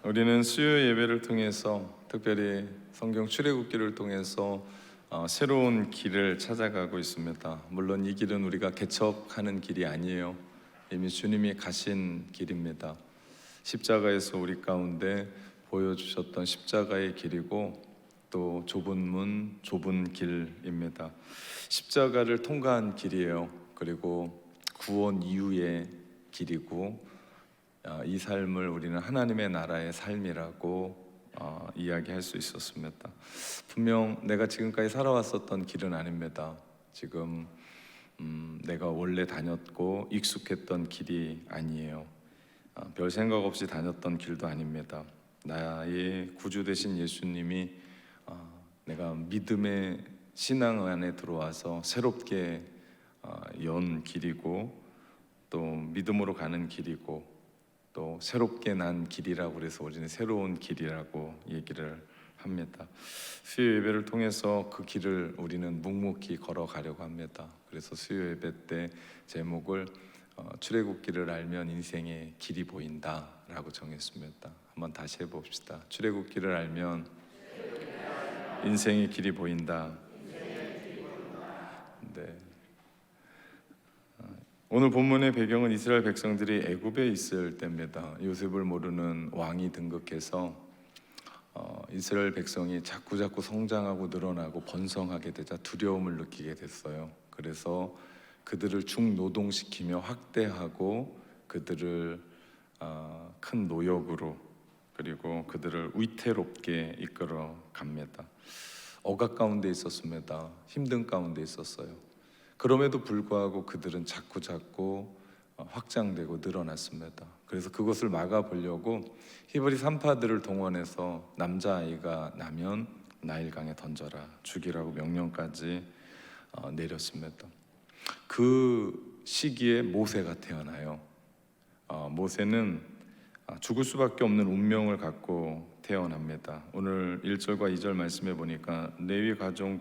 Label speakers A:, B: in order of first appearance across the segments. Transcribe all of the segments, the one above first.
A: 우리는 수요 예배를 통해서 특별히 성경 출애굽기를 통해서 새로운 길을 찾아가고 있습니다. 물론 이 길은 우리가 개척하는 길이 아니에요. 이미 주님이 가신 길입니다. 십자가에서 우리 가운데 보여주셨던 십자가의 길이고 또 좁은 문, 좁은 길입니다. 십자가를 통과한 길이에요. 그리고 구원 이후의 길이고 이 삶을 우리는 하나님의 나라의 삶이라고 이야기할 수 있었습니다. 분명 내가 지금까지 살아왔었던 길은 아닙니다. 지금 내가 원래 다녔고 익숙했던 길이 아니에요. 별 생각 없이 다녔던 길도 아닙니다. 나의 구주 되신 예수님이 내가 믿음의 신앙 안에 들어와서 새롭게 연 길이고 또 믿음으로 가는 길이고 또 새롭게 난 길이라고 그래서 우리는 새로운 길이라고 얘기를 합니다. 수요 예배를 통해서 그 길을 우리는 묵묵히 걸어가려고 합니다. 그래서 수요 예배 때 제목을 출애굽기를 알면 인생의 길이 보인다라고 정했습니다. 한번 다시 해봅시다. 출애굽기를 알면 인생의 길이 보인다. 네. 오늘 본문의 배경은 이스라엘 백성들이 애굽에 있을 때입니다. 요셉을 모르는 왕이 등극해서 이스라엘 백성이 자꾸 성장하고 늘어나고 번성하게 되자 두려움을 느끼게 됐어요. 그래서 그들을 중노동시키며 학대하고 그들을 큰 노역으로 그리고 그들을 위태롭게 이끌어 갑니다. 억압 가운데 있었습니다. 힘든 가운데 있었어요. 그럼에도 불구하고 그들은 자꾸 확장되고 늘어났습니다. 그래서 그것을 막아보려고 히브리 산파들을 동원해서 남자아이가 나면 나일강에 던져라, 죽이라고 명령까지 내렸습니다. 그 시기에 모세가 태어나요. 모세는 죽을 수밖에 없는 운명을 갖고 태어납니다. 오늘 1절과 2절 말씀해 보니까 레위 가족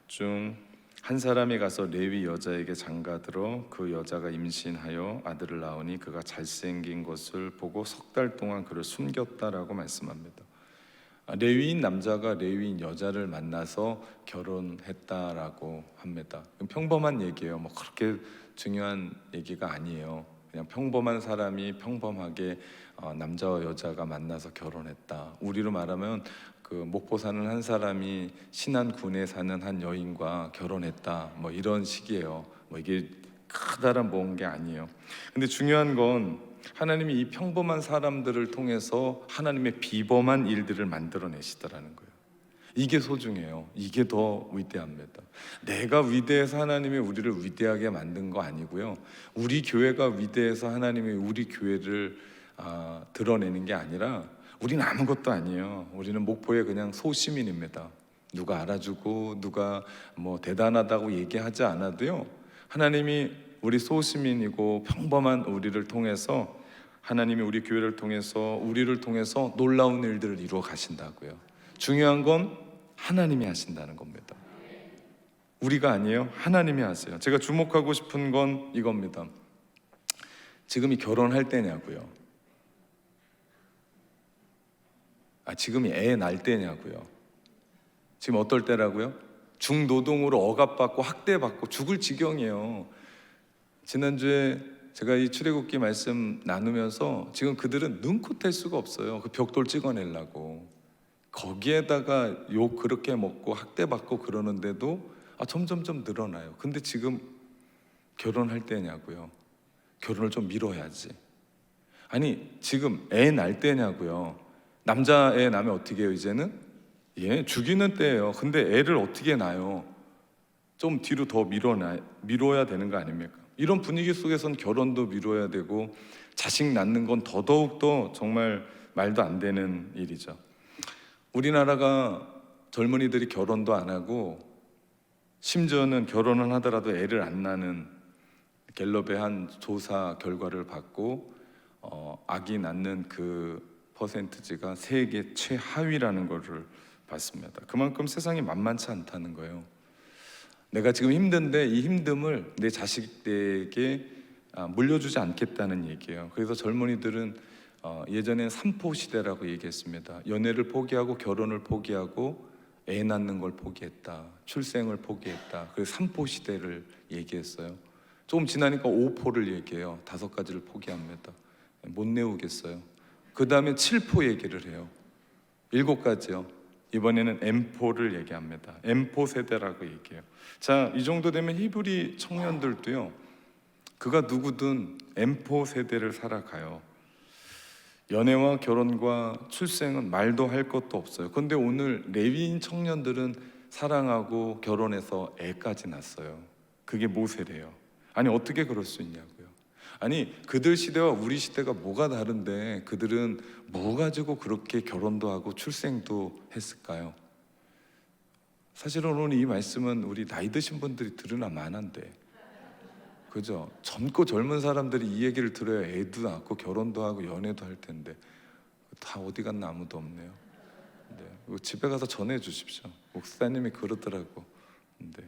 A: 중 한 사람이 가서 레위 여자에게 장가들어 그 여자가 임신하여 아들을 낳으니 그가 잘생긴 것을 보고 석 달 동안 그를 숨겼다라고 말씀합니다. 레위인 남자가 레위인 여자를 만나서 결혼했다라고 합니다. 평범한 얘기예요. 뭐 그렇게 중요한 얘기가 아니에요. 그냥 평범한 사람이 평범하게 남자와 여자가 만나서 결혼했다. 우리로 말하면 그 목포 사는 한 사람이 신안군에 사는 한 여인과 결혼했다. 뭐 이런 식이에요. 뭐 이게 크다란 뭔 게 아니에요. 근데 중요한 건 하나님이 이 평범한 사람들을 통해서 하나님의 비범한 일들을 만들어내시더라는 거예요. 이게 소중해요. 이게 더 위대합니다. 내가 위대해서 하나님이 우리를 위대하게 만든 거 아니고요. 우리 교회가 위대해서 하나님이 우리 교회를 드러내는 게 아니라 우리는 아무것도 아니에요. 우리는 목포의 그냥 소시민입니다. 누가 알아주고 누가 뭐 대단하다고 얘기하지 않아도요. 하나님이 우리 소시민이고 평범한 우리를 통해서 하나님이 우리 교회를 통해서 우리를 통해서 놀라운 일들을 이루어 가신다고요. 중요한 건 하나님이 하신다는 겁니다. 우리가 아니에요. 하나님이 하세요. 제가 주목하고 싶은 건 이겁니다. 지금이 결혼할 때냐고요. 지금이 애 낳을 때냐고요. 지금 어떨 때라고요? 중노동으로 억압받고 학대받고 죽을 지경이에요. 지난주에 제가 이 출애굽기 말씀 나누면서 지금 그들은 눈코 뗄 수가 없어요. 그 벽돌 찍어내려고. 거기에다가 욕 그렇게 먹고 학대받고 그러는데도 점점점 늘어나요. 근데 지금 결혼할 때냐고요. 결혼을 좀 미뤄야지. 아니 지금 애 낳을 때냐고요. 남자애 낳으면 어떻게 해요 이제는? 죽이는 때예요. 근데 애를 어떻게 낳아요? 좀 뒤로 더 미뤄야 되는 거 아닙니까? 이런 분위기 속에선 결혼도 미뤄야 되고 자식 낳는 건 더더욱더 정말 말도 안 되는 일이죠. 우리나라가 젊은이들이 결혼도 안 하고 심지어는 결혼을 하더라도 애를 안 낳는 갤럽의 한 조사 결과를 받고 아기 낳는 그 퍼센트지가 세계 최하위라는 것을 봤습니다. 그만큼 세상이 만만치 않다는 거예요. 내가 지금 힘든데 이 힘듦을 내 자식에게 물려주지 않겠다는 얘기예요. 그래서 젊은이들은 예전엔 삼포 시대라고 얘기했습니다. 연애를 포기하고 결혼을 포기하고 애 낳는 걸 포기했다, 출생을 포기했다. 그래서 삼포 시대를 얘기했어요. 조금 지나니까 오포를 얘기해요. 5가지를 포기합니다. 못 내우겠어요. 그 다음에 7포 얘기를 해요. 7가지요. 이번에는 M포를 얘기합니다. M포 세대라고 얘기해요. 자, 이 정도 되면 히브리 청년들도요, 그가 누구든 M포 세대를 살아가요. 연애와 결혼과 출생은 말도 할 것도 없어요. 그런데 오늘 레위인 청년들은 사랑하고 결혼해서 애까지 낳았어요. 그게 모세래요. 아니, 어떻게 그럴 수 있냐고요. 아니, 그들 시대와 우리 시대가 뭐가 다른데 그들은 뭐 가지고 그렇게 결혼도 하고 출생도 했을까요? 사실은 오늘 이 말씀은 우리 나이 드신 분들이 들으나 마나인데, 그죠? 젊고 젊은 사람들이 이 얘기를 들어야 애도 낳고 결혼도 하고 연애도 할 텐데 다 어디 갔나 아무도 없네요. 네. 집에 가서 전해 주십시오. 목사님이 그러더라고. 네.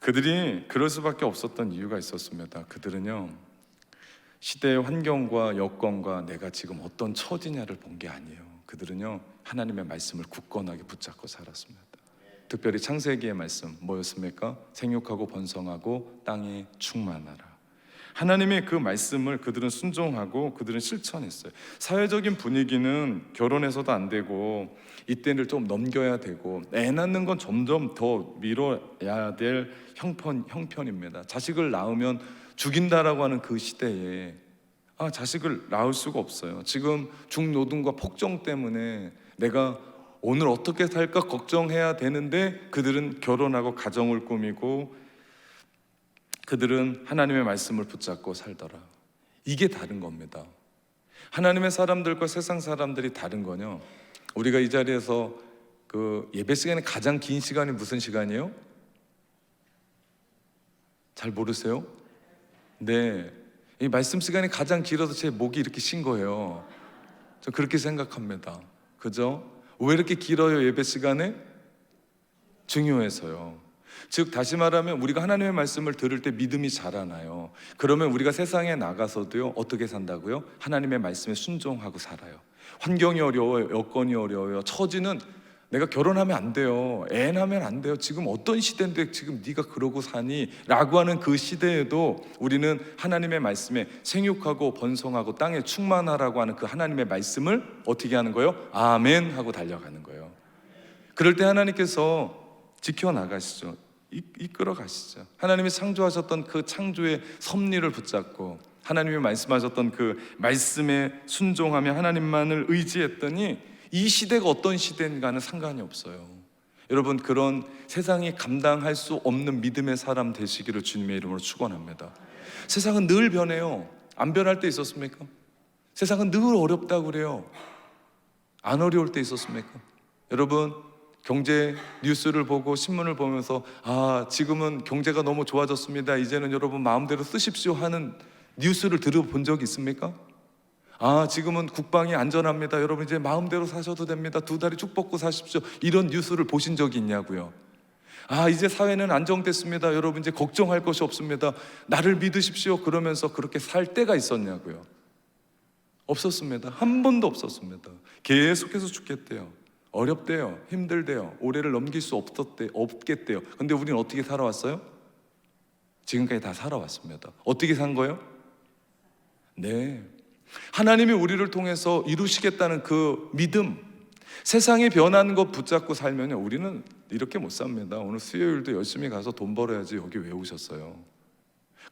A: 그들이 그럴 수밖에 없었던 이유가 있었습니다. 그들은요, 시대의 환경과 여건과 내가 지금 어떤 처지냐를 본 게 아니에요. 그들은요, 하나님의 말씀을 굳건하게 붙잡고 살았습니다. 특별히 창세기의 말씀 뭐였습니까? 생육하고 번성하고 땅에 충만하라. 하나님의 그 말씀을 그들은 순종하고 그들은 실천했어요. 사회적인 분위기는 결혼해서도 안 되고 이때를 좀 넘겨야 되고 애 낳는 건 점점 더 미뤄야 될 형편입니다. 자식을 낳으면 죽인다라고 하는 그 시대에 자식을 낳을 수가 없어요. 지금 중노동과 폭정 때문에 내가 오늘 어떻게 살까 걱정해야 되는데 그들은 결혼하고 가정을 꾸미고 그들은 하나님의 말씀을 붙잡고 살더라. 이게 다른 겁니다. 하나님의 사람들과 세상 사람들이 다른 거요, 우리가 이 자리에서 그 예배 시간에 가장 긴 시간이 무슨 시간이에요? 잘 모르세요? 네, 이 말씀 시간이 가장 길어서 제 목이 이렇게 쉰 거예요. 저 그렇게 생각합니다. 그죠? 왜 이렇게 길어요? 예배 시간에? 중요해서요. 즉 다시 말하면 우리가 하나님의 말씀을 들을 때 믿음이 자라나요. 그러면 우리가 세상에 나가서도요, 어떻게 산다고요? 하나님의 말씀에 순종하고 살아요. 환경이 어려워요, 여건이 어려워요, 처지는 내가 결혼하면 안 돼요, 애 낳으면 안 돼요, 지금 어떤 시대인데 지금 네가 그러고 사니? 라고 하는 그 시대에도 우리는 하나님의 말씀에 생육하고 번성하고 땅에 충만하라고 하는 그 하나님의 말씀을 어떻게 하는 거예요? 아멘 하고 달려가는 거예요. 그럴 때 하나님께서 지켜나가시죠. 이끌어 가시죠. 하나님이 창조하셨던 그 창조의 섭리를 붙잡고 하나님이 말씀하셨던 그 말씀에 순종하며 하나님만을 의지했더니 이 시대가 어떤 시대인가는 상관이 없어요. 여러분, 그런 세상이 감당할 수 없는 믿음의 사람 되시기를 주님의 이름으로 축원합니다. 세상은 늘 변해요. 안 변할 때 있었습니까? 세상은 늘 어렵다고 그래요. 안 어려울 때 있었습니까? 여러분, 경제 뉴스를 보고 신문을 보면서 지금은 경제가 너무 좋아졌습니다, 이제는 여러분 마음대로 쓰십시오 하는 뉴스를 들어본 적이 있습니까? 지금은 국방이 안전합니다, 여러분 이제 마음대로 사셔도 됩니다, 2다리 쭉 뻗고 사십시오, 이런 뉴스를 보신 적이 있냐고요. 이제 사회는 안정됐습니다, 여러분 이제 걱정할 것이 없습니다, 나를 믿으십시오, 그러면서 그렇게 살 때가 있었냐고요. 없었습니다. 한 번도 없었습니다. 계속해서 죽겠대요, 어렵대요, 힘들대요, 올해를 넘길 수 없겠대요. 근데 우리는 어떻게 살아왔어요? 지금까지 다 살아왔습니다. 어떻게 산 거예요? 네, 하나님이 우리를 통해서 이루시겠다는 그 믿음, 세상이 변하는 것 붙잡고 살면요, 우리는 이렇게 못 삽니다. 오늘 수요일도 열심히 가서 돈 벌어야지 여기 왜 오셨어요?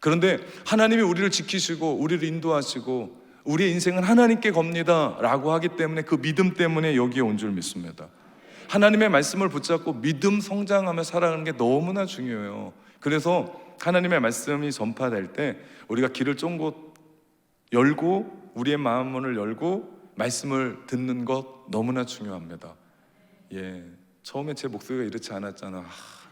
A: 그런데 하나님이 우리를 지키시고 우리를 인도하시고 우리의 인생은 하나님께 겁니다 라고 하기 때문에 그 믿음 때문에 여기에 온 줄 믿습니다. 하나님의 말씀을 붙잡고 믿음 성장하며 살아가는 게 너무나 중요해요. 그래서 하나님의 말씀이 전파될 때 우리가 길을 쫑긋 열고 우리의 마음문을 열고 말씀을 듣는 것 너무나 중요합니다. 처음에 제 목소리가 이렇지 않았잖아.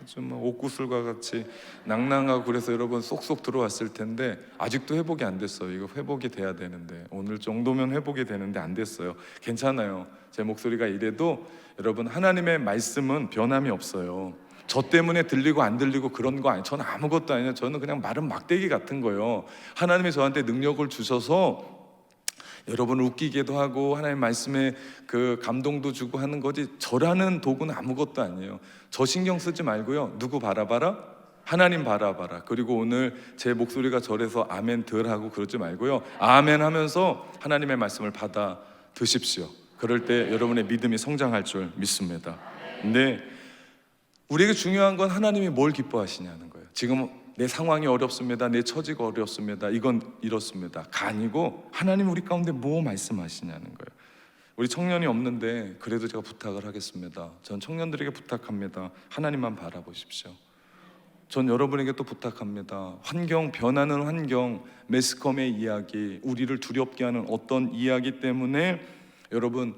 A: 좀 옥구슬과 같이 낭낭하고 그래서 여러분 쏙쏙 들어왔을 텐데 아직도 회복이 안 됐어요. 이거 회복이 돼야 되는데 오늘 정도면 회복이 되는데 안 됐어요. 괜찮아요. 제 목소리가 이래도 여러분 하나님의 말씀은 변함이 없어요. 저 때문에 들리고 안 들리고 그런 거 아니에요. 저는 아무것도 아니에요. 저는 그냥 마른 막대기 같은 거예요. 하나님이 저한테 능력을 주셔서 여러분을 웃기게도 하고 하나님 말씀에 그 감동도 주고 하는 거지, 저라는 도구는 아무것도 아니에요. 저 신경 쓰지 말고요, 누구 바라봐라? 하나님 바라봐라. 그리고 오늘 제 목소리가 저래서 아멘 들 하고 그러지 말고요, 아멘 하면서 하나님의 말씀을 받아 드십시오. 그럴 때 여러분의 믿음이 성장할 줄 믿습니다. 근데 우리에게 중요한 건 하나님이 뭘 기뻐하시냐는 거예요. 지금 내 상황이 어렵습니다, 내 처지가 어렵습니다, 이건 이렇습니다가 아니고 하나님 우리 가운데 뭐 말씀하시냐는 거예요. 우리 청년이 없는데 그래도 제가 부탁을 하겠습니다. 전 청년들에게 부탁합니다. 하나님만 바라보십시오. 전 여러분에게 또 부탁합니다. 환경, 변하는 환경, 매스컴의 이야기, 우리를 두렵게 하는 어떤 이야기 때문에 여러분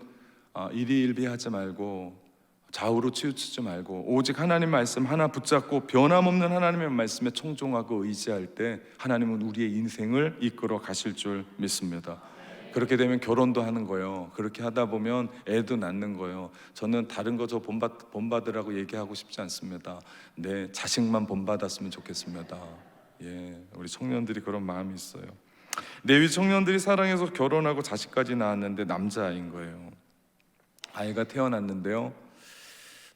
A: 일희일비하지 말고 좌우로 치우치지 말고 오직 하나님 말씀 하나 붙잡고 변함없는 하나님의 말씀에 청종하고 의지할 때 하나님은 우리의 인생을 이끌어 가실 줄 믿습니다. 그렇게 되면 결혼도 하는 거예요. 그렇게 하다 보면 애도 낳는 거예요. 저는 다른 거 저 본받으라고 얘기하고 싶지 않습니다. 내 자식만 본받았으면 좋겠습니다. 예, 우리 청년들이 그런 마음이 있어요. 레위 청년들이 사랑해서 결혼하고 자식까지 낳았는데 남자아이인 거예요. 아이가 태어났는데요,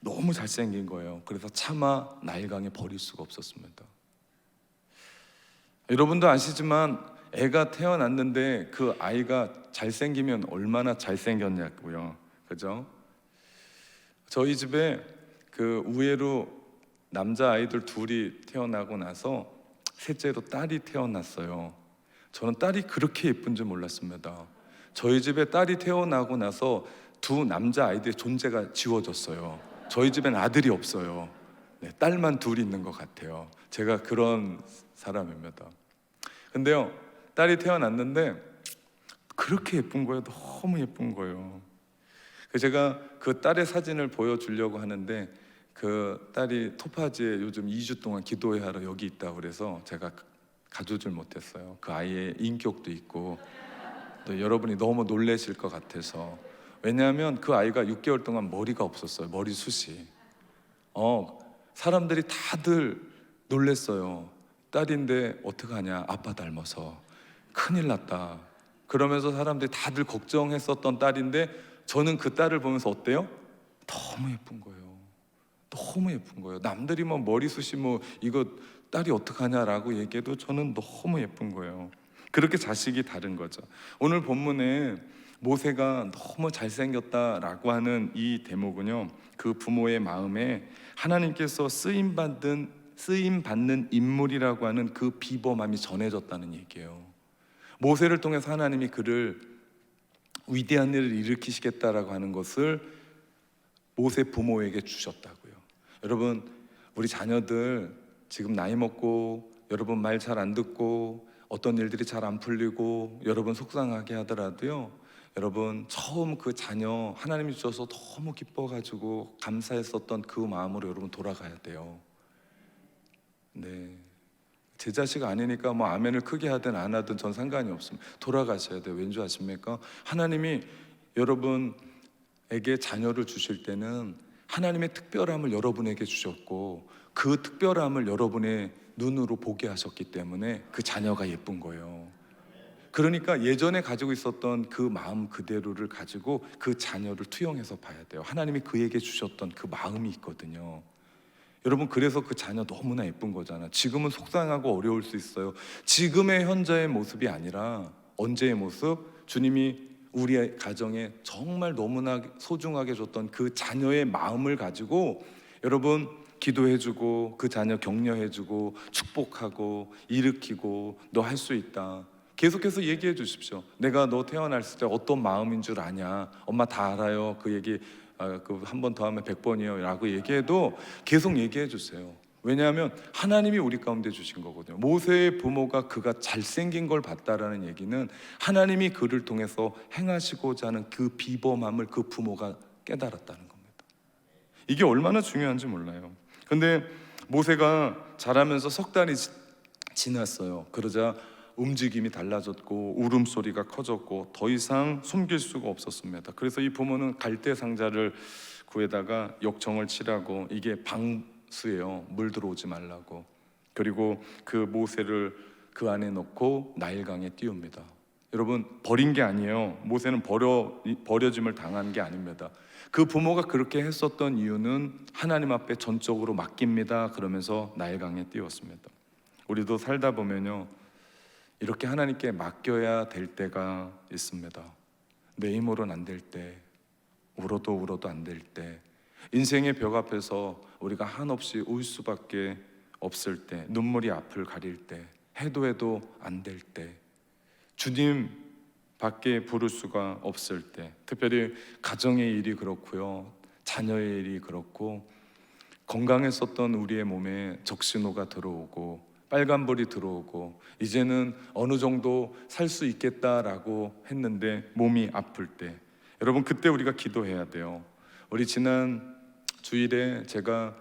A: 너무 잘생긴 거예요. 그래서 차마 나일강에 버릴 수가 없었습니다. 여러분도 아시지만 애가 태어났는데 그 아이가 잘생기면 얼마나 잘생겼냐고요, 그죠? 저희 집에 그 우애로 남자 아이들 둘이 태어나고 나서 셋째로 딸이 태어났어요. 저는 딸이 그렇게 예쁜 줄 몰랐습니다. 저희 집에 딸이 태어나고 나서 두 남자 아이들의 존재가 지워졌어요. 저희 집엔 아들이 없어요. 네, 딸만 둘 있는 것 같아요. 제가 그런 사람입니다. 근데요, 딸이 태어났는데 그렇게 예쁜 거예요. 너무 예쁜 거예요. 제가 그 딸의 사진을 보여주려고 하는데 그 딸이 토파지에 요즘 2주 동안 기도회 하러 여기 있다고 그래서 제가 가져오질 못했어요. 그 아이의 인격도 있고 또 여러분이 너무 놀라실 것 같아서. 왜냐하면 그 아이가 6개월 동안 머리가 없었어요. 머리숱이. 사람들이 다들 놀랬어요. 딸인데 어떡하냐, 아빠 닮아서 큰일 났다. 그러면서 사람들이 다들 걱정했었던 딸인데 저는 그 딸을 보면서 어때요? 너무 예쁜 거예요. 너무 예쁜 거예요. 남들이 뭐 머리숱이 뭐 이거 딸이 어떡하냐라고 얘기해도 저는 너무 예쁜 거예요. 그렇게 자식이 다른 거죠. 오늘 본문에 모세가 너무 잘생겼다라고 하는 이 대목은요, 그 부모의 마음에 하나님께서 쓰임받는 인물이라고 하는 그 비범함이 전해졌다는 얘기예요. 모세를 통해서 하나님이 그를 위대한 일을 일으키시겠다라고 하는 것을 모세 부모에게 주셨다고요. 여러분, 우리 자녀들 지금 나이 먹고 여러분 말 잘 안 듣고 어떤 일들이 잘 안 풀리고 여러분 속상하게 하더라도요, 여러분 처음 그 자녀 하나님이 주셔서 너무 기뻐가지고 감사했었던 그 마음으로 여러분 돌아가야 돼요. 네, 제 자식 아니니까 뭐 아멘을 크게 하든 안 하든 전 상관이 없습니다. 돌아가셔야 돼요. 왠지 아십니까? 하나님이 여러분에게 자녀를 주실 때는 하나님의 특별함을 여러분에게 주셨고 그 특별함을 여러분의 눈으로 보게 하셨기 때문에 그 자녀가 예쁜 거예요. 그러니까 예전에 가지고 있었던 그 마음 그대로를 가지고 그 자녀를 투영해서 봐야 돼요. 하나님이 그에게 주셨던 그 마음이 있거든요. 여러분, 그래서 그 자녀 너무나 예쁜 거잖아. 지금은 속상하고 어려울 수 있어요. 지금의 현재의 모습이 아니라 언제의 모습? 주님이 우리의 가정에 정말 너무나 소중하게 줬던 그 자녀의 마음을 가지고 여러분 기도해주고 그 자녀 격려해주고 축복하고 일으키고 너 할 수 있다. 계속해서 얘기해 주십시오. 내가 너 태어났을 때 어떤 마음인 줄 아냐? 엄마 다 알아요. 그 얘기 그 한 번 더 하면 100번이에요 라고 얘기해도 계속 얘기해 주세요. 왜냐하면 하나님이 우리 가운데 주신 거거든요. 모세의 부모가 그가 잘생긴 걸 봤다라는 얘기는 하나님이 그를 통해서 행하시고자 하는 그 비범함을 그 부모가 깨달았다는 겁니다. 이게 얼마나 중요한지 몰라요. 근데 모세가 자라면서 석 달이 지났어요. 그러자 움직임이 달라졌고 울음소리가 커졌고 더 이상 숨길 수가 없었습니다. 그래서 이 부모는 갈대 상자를 구해다가 역청을 칠하고, 이게 방수예요. 물 들어오지 말라고. 그리고 그 모세를 그 안에 넣고 나일강에 띄웁니다. 여러분, 버린 게 아니에요. 모세는 버려짐을 당한 게 아닙니다. 그 부모가 그렇게 했었던 이유는 하나님 앞에 전적으로 맡깁니다 그러면서 나일강에 띄웠습니다. 우리도 살다 보면요, 이렇게 하나님께 맡겨야 될 때가 있습니다. 내 힘으로는 안 될 때, 울어도 안 될 때, 인생의 벽 앞에서 우리가 한없이 울 수밖에 없을 때, 눈물이 앞을 가릴 때, 해도 안 될 때, 주님 밖에 부를 수가 없을 때, 특별히 가정의 일이 그렇고요, 자녀의 일이 그렇고, 건강했었던 우리의 몸에 적신호가 들어오고 빨간불이 들어오고 이제는 어느 정도 살 수 있겠다라고 했는데 몸이 아플 때, 여러분, 그때 우리가 기도해야 돼요. 우리 지난 주일에 제가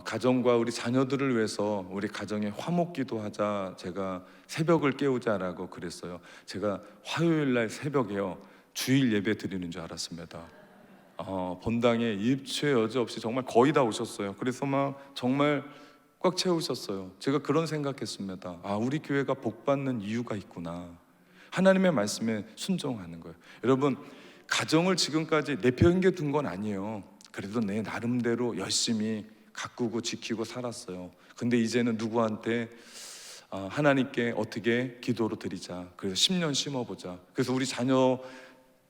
A: 가정과 우리 자녀들을 위해서 우리 가정에 화목기도 하자, 제가 새벽을 깨우자라고 그랬어요. 제가 화요일 날 새벽에요, 주일 예배 드리는 줄 알았습니다. 본당에 입체 여지 없이 정말 거의 다 오셨어요. 그래서 막 정말 꽉 채우셨어요. 제가 그런 생각했습니다. 우리 교회가 복 받는 이유가 있구나. 하나님의 말씀에 순종하는 거예요. 여러분, 가정을 지금까지 내팽개 둔 건 아니에요. 그래도 내 나름대로 열심히 가꾸고 지키고 살았어요. 근데 이제는 누구한테 하나님께 어떻게 기도로 드리자. 그래서 10년 심어보자. 그래서 우리 자녀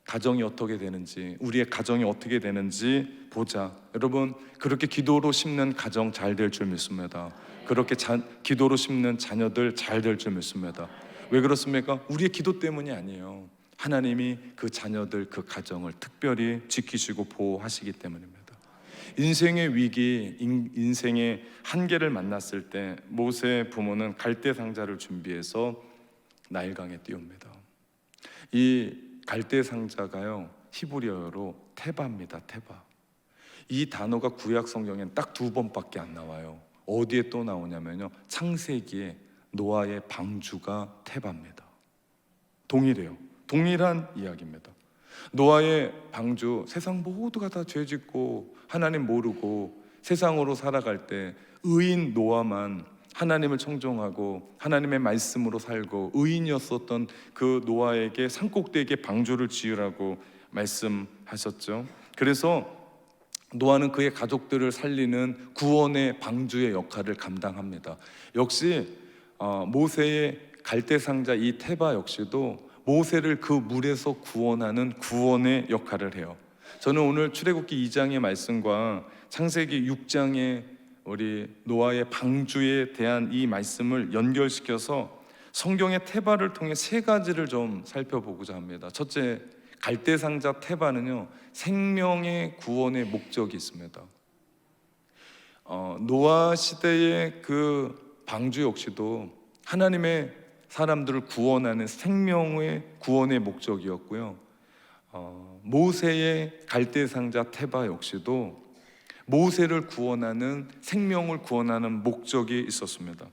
A: 가정이 어떻게 되는지, 우리의 가정이 어떻게 되는지 보자. 여러분, 그렇게 기도로 심는 가정 잘 될 줄 믿습니다. 그렇게 기도로 심는 자녀들 잘 될 줄 믿습니다. 왜 그렇습니까? 우리의 기도 때문이 아니에요. 하나님이 그 자녀들, 그 가정을 특별히 지키시고 보호하시기 때문입니다. 인생의 위기, 인생의 한계를 만났을 때 모세 부모는 갈대 상자를 준비해서 나일강에 띄웁니다. 이 갈대 상자가요, 히브리어로 테바입니다. 테바. 이 단어가 구약 성경엔 딱 2번밖에 안 나와요. 어디에 또 나오냐면요, 창세기에 노아의 방주가 테바입니다. 동일해요. 동일한 이야기입니다. 노아의 방주, 세상 모두가 다 죄짓고 하나님 모르고 세상으로 살아갈 때 의인 노아만 하나님을 청종하고 하나님의 말씀으로 살고 의인이었었던 그 노아에게 산꼭대기에 방주를 지으라고 말씀하셨죠. 그래서 노아는 그의 가족들을 살리는 구원의 방주의 역할을 감당합니다. 역시 모세의 갈대상자 이 테바 역시도 모세를 그 물에서 구원하는 구원의 역할을 해요. 저는 오늘 출애굽기 2장의 말씀과 창세기 6장의 우리 노아의 방주에 대한 이 말씀을 연결시켜서 성경의 테바를 통해 3가지를 좀 살펴보고자 합니다. 첫째, 갈대상자 테바는요, 생명의 구원의 목적이 있습니다. 노아 시대의 그 방주 역시도 하나님의 사람들을 구원하는 생명의 구원의 목적이었고요, 모세의 갈대상자 테바 역시도 모세를 구원하는, 생명을 구원하는 목적이 있었습니다.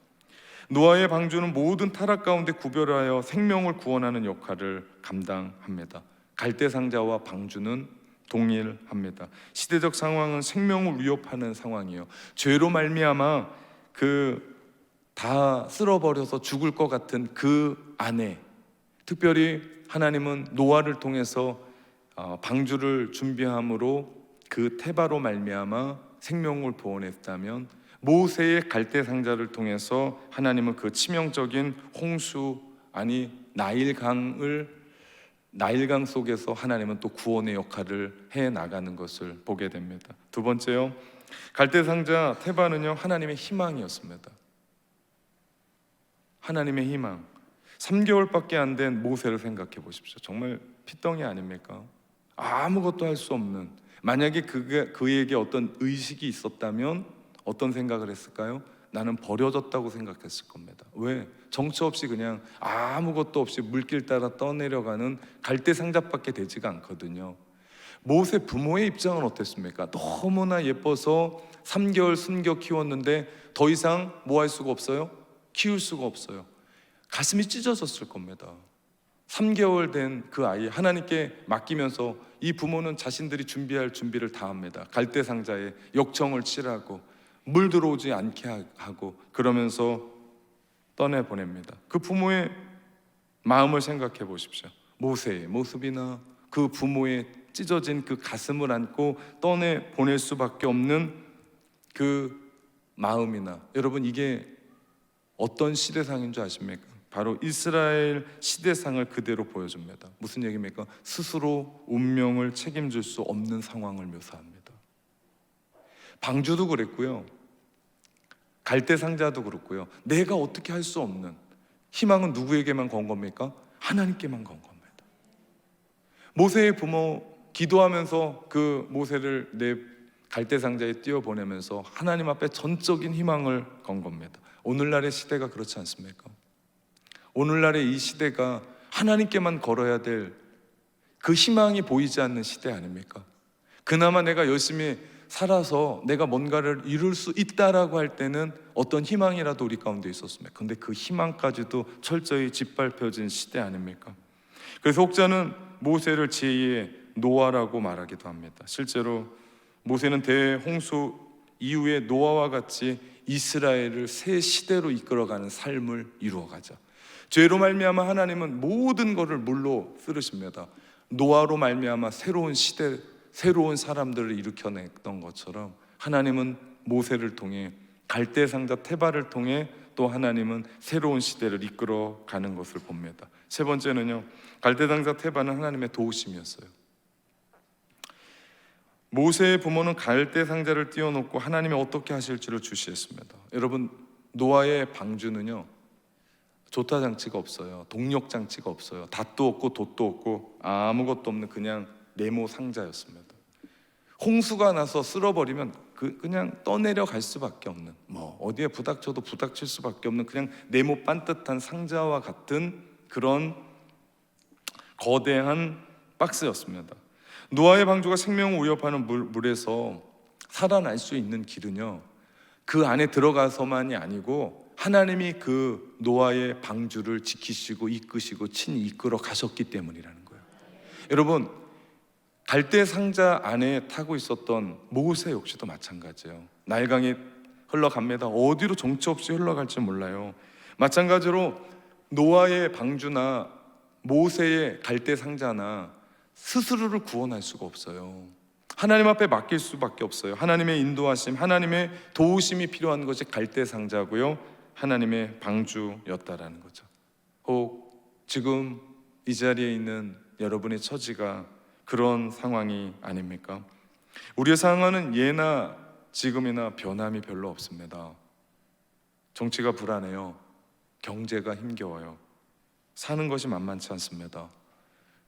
A: 노아의 방주는 모든 타락 가운데 구별하여 생명을 구원하는 역할을 감당합니다. 갈대상자와 방주는 동일합니다. 시대적 상황은 생명을 위협하는 상황이에요. 죄로 말미암아 다 쓸어버려서 죽을 것 같은 그 안에, 특별히 하나님은 노아를 통해서 방주를 준비함으로 그 테바로 말미암아 생명을 구원했다면, 모세의 갈대상자를 통해서 하나님은 그 치명적인 홍수, 나일강 속에서 하나님은 또 구원의 역할을 해 나가는 것을 보게 됩니다. 두 번째요, 갈대상자 테바는요, 하나님의 희망이었습니다. 하나님의 희망. 3개월밖에 안 된 모세를 생각해 보십시오. 정말 피덩이 아닙니까? 아무것도 할 수 없는, 만약에 그에게 어떤 의식이 있었다면 어떤 생각을 했을까요? 나는 버려졌다고 생각했을 겁니다. 왜? 정처 없이 그냥 아무것도 없이 물길 따라 떠내려가는 갈대상자밖에 되지가 않거든요. 모세 부모의 입장은 어땠습니까? 너무나 예뻐서 3개월 숨겨 키웠는데 더 이상 뭐 할 수가 없어요? 키울 수가 없어요. 가슴이 찢어졌을 겁니다. 3개월 된 그 아이 하나님께 맡기면서 이 부모는 자신들이 준비할 준비를 다 합니다. 갈대상자에 역청을 칠하고 물 들어오지 않게 하고 그러면서 떠내보냅니다. 그 부모의 마음을 생각해 보십시오. 모세의 모습이나 그 부모의 찢어진 그 가슴을 안고 떠내 보낼 수밖에 없는 그 마음이나, 여러분 이게 어떤 시대상인 줄 아십니까? 바로 이스라엘 시대상을 그대로 보여줍니다. 무슨 얘기입니까? 스스로 운명을 책임질 수 없는 상황을 묘사합니다. 방주도 그랬고요, 갈대상자도 그렇고요, 내가 어떻게 할 수 없는, 희망은 누구에게만 건 겁니까? 하나님께만 건 겁니다. 모세의 부모 기도하면서 그 모세를 내 갈대상자에 띄워보내면서 하나님 앞에 전적인 희망을 건 겁니다. 오늘날의 시대가 그렇지 않습니까? 오늘날의 이 시대가 하나님께만 걸어야 될 그 희망이 보이지 않는 시대 아닙니까? 그나마 내가 열심히 살아서 내가 뭔가를 이룰 수 있다라고 할 때는 어떤 희망이라도 우리 가운데 있었습니다. 근데 그 희망까지도 철저히 짓밟혀진 시대 아닙니까? 그래서 혹자는 모세를 제2의 노아라고 말하기도 합니다. 실제로 모세는 대홍수 이후에 노아와 같이 이스라엘을 새 시대로 이끌어가는 삶을 이루어가죠. 죄로 말미암아 하나님은 모든 것을 물로 쓰르십니다. 노아로 말미암아 새로운 시대, 새로운 사람들을 일으켜냈던 것처럼 하나님은 모세를 통해 갈대상자 테바를 통해 또 하나님은 새로운 시대를 이끌어가는 것을 봅니다. 세 번째는요, 갈대상자 테바는 하나님의 도우심이었어요. 모세의 부모는 갈대상자를 띄워놓고 하나님이 어떻게 하실지를 주시했습니다. 여러분, 노아의 방주는요, 조타 장치가 없어요. 동력 장치가 없어요. 닷도 없고 돛도 없고 아무것도 없는 그냥 네모 상자였습니다. 홍수가 나서 쓸어버리면 그냥 떠내려 갈 수밖에 없는, 어디에 부닥쳐도 부닥칠 수밖에 없는 그냥 네모 반듯한 상자와 같은 그런 거대한 박스였습니다. 노아의 방주가 생명을 위협하는 물에서 살아날 수 있는 길은요, 그 안에 들어가서만이 아니고 하나님이 그 노아의 방주를 지키시고 이끄시고 친히 이끌어 가셨기 때문이라는 거예요. 여러분, 갈대 상자 안에 타고 있었던 모세 역시도 마찬가지예요. 나일강이 흘러갑니다. 어디로 정처 없이 흘러갈지 몰라요. 마찬가지로 노아의 방주나 모세의 갈대 상자나 스스로를 구원할 수가 없어요. 하나님 앞에 맡길 수밖에 없어요. 하나님의 인도하심, 하나님의 도우심이 필요한 것이 갈대 상자고요, 하나님의 방주였다라는 거죠. 혹 지금 이 자리에 있는 여러분의 처지가 그런 상황이 아닙니까? 우리의 상황은 예나 지금이나 변함이 별로 없습니다. 정치가 불안해요. 경제가 힘겨워요. 사는 것이 만만치 않습니다.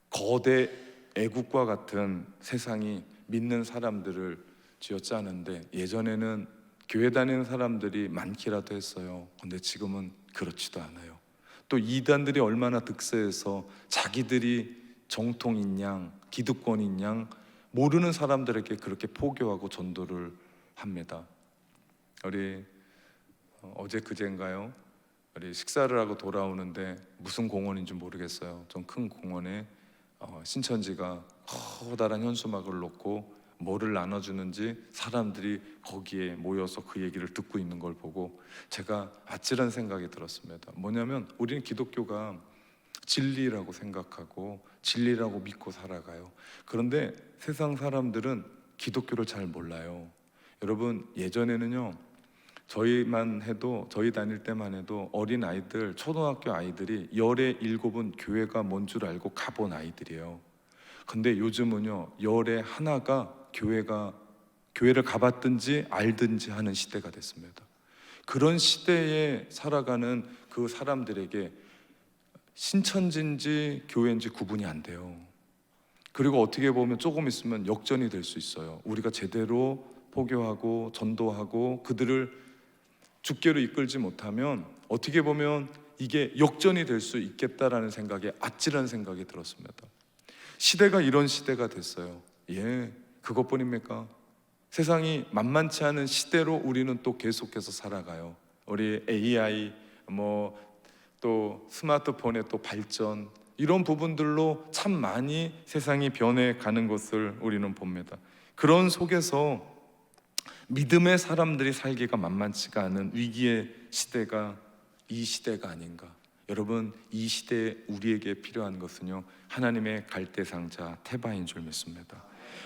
A: 거대 애국과 같은 세상이 믿는 사람들을 쥐어짜는데, 예전에는 교회 다니는 사람들이 많기라도 했어요. 근데 지금은 그렇지도 않아요. 또 이단들이 얼마나 득세해서 자기들이 정통인 양, 기득권인 양 모르는 사람들에게 그렇게 포교하고 전도를 합니다. 우리 어제 그제인가요? 우리 식사를 하고 돌아오는데 무슨 공원인지 모르겠어요. 좀 큰 공원에 신천지가 커다란 현수막을 놓고 뭐를 나눠주는지 사람들이 거기에 모여서 그 얘기를 듣고 있는 걸 보고 제가 아찔한 생각이 들었습니다. 뭐냐면 우리는 기독교가 진리라고 생각하고 진리라고 믿고 살아가요. 그런데 세상 사람들은 기독교를 잘 몰라요. 여러분, 예전에는요, 저희만 해도, 저희 다닐 때만 해도 어린 아이들, 초등학교 아이들이 열에 7은 교회가 뭔 줄 알고 가본 아이들이에요. 근데 요즘은요, 열에 하나가 교회를 가봤든지 알든지 하는 시대가 됐습니다. 그런 시대에 살아가는 그 사람들에게 신천지인지 교회인지 구분이 안 돼요. 그리고 어떻게 보면 조금 있으면 역전이 될 수 있어요. 우리가 제대로 포교하고 전도하고 그들을 주께로 이끌지 못하면 어떻게 보면 이게 역전이 될 수 있겠다라는 생각에 아찔한 생각이 들었습니다. 시대가 이런 시대가 됐어요. 그것뿐입니까? 세상이 만만치 않은 시대로 우리는 또 계속해서 살아가요. 우리 AI, 또 스마트폰의 또 발전, 이런 부분들로 참 많이 세상이 변해가는 것을 우리는 봅니다. 그런 속에서 믿음의 사람들이 살기가 만만치가 않은 위기의 시대가 이 시대가 아닌가. 여러분, 이 시대에 우리에게 필요한 것은요, 하나님의 갈대상자 테바인 줄 믿습니다.